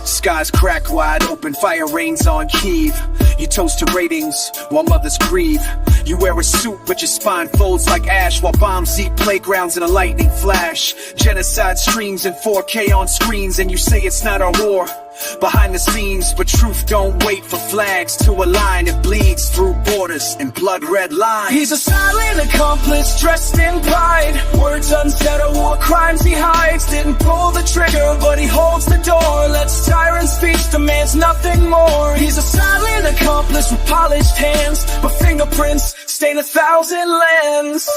Skies crack wide open, fire rains on Kyiv. You toast to ratings while mothers grieve. You wear a suit but your spine folds like ash, while bombs eat playgrounds in a lightning flash. Genocide streams in 4K on screens, and you say it's not our war behind the scenes, but truth don't wait for flags to align. It bleeds through borders and blood-red lines. He's a silent accomplice dressed in pride. Words unsaid or war crimes he hides. Didn't pull the trigger, but he holds the door. Lets tyrants feast, demands nothing more. He's a silent accomplice with polished hands, but fingerprints stain 1,000 lands.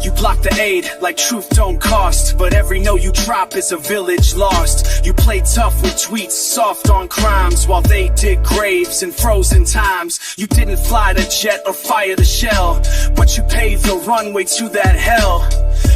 You block the aid like truth don't cost, but every no you drop is a village lost. You play tough with tweets, soft on crimes, while they dig graves in frozen times. You didn't fly the jet or fire the shell, but you paved the runway to that hell.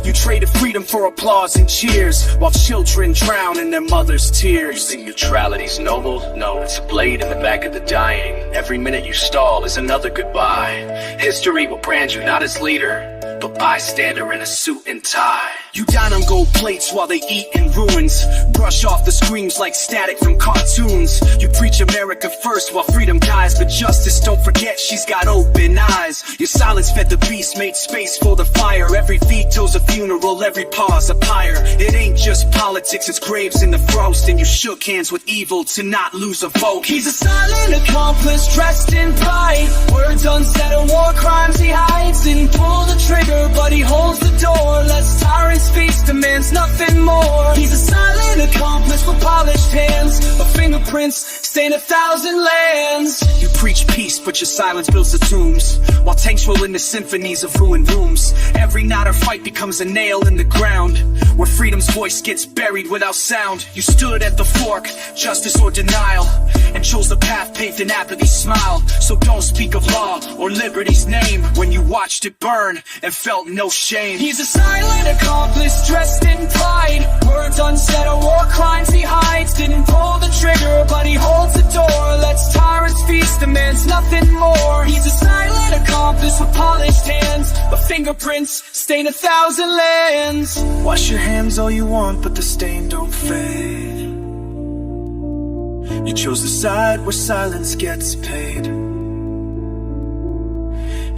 You traded freedom for applause and cheers, while children drown in their mother's tears. You think neutrality's noble? No, it's a blade in the back of the dying. Every minute you stall is another goodbye. History will brand you not as leader, but bystander in a suit and tie. You dine on gold plates while they eat in ruins. Brush off the screams like static from cartoons. You preach America first while freedom dies, but justice, don't forget, she's got open eyes. Your silence fed the beast, made space for the fire. Every veto's a funeral, every pause a pyre. It ain't just politics, it's graves in the frost, and you shook hands with evil to not lose a vote. He's a silent accomplice dressed in pride. Words unsaid or war crimes he hides. Didn't pull the trigger, but he holds the door. Lets tyrants feast, demands nothing more. He's a silent accomplice with polished hands, but fingerprints stain 1,000 lands. You preach peace, but your silence builds the tombs, while tanks roll into symphonies of ruined rooms. Every night or fight becomes a nail in the ground, where freedom's voice gets buried without sound. You stood at the fork, justice or denial, and chose the path paved in apathy's smile. So don't speak of law or liberty's name when you watched it burn and felt no shame. He's a silent accomplice dressed in pride. Words unsaid or war crimes he hides. Didn't pull the trigger, but he holds the door. Lets tyrants feast, demands nothing more. He's a silent accomplice with polished hands, but fingerprints stain 1,000 lands. Wash your hands all you want, but the stain don't fade. You chose the side where silence gets paid.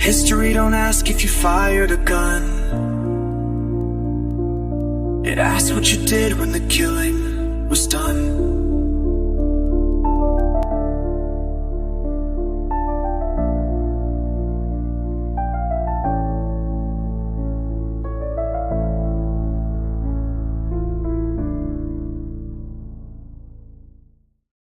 History don't ask if you fired a gun. It asks what you did when the killing was done.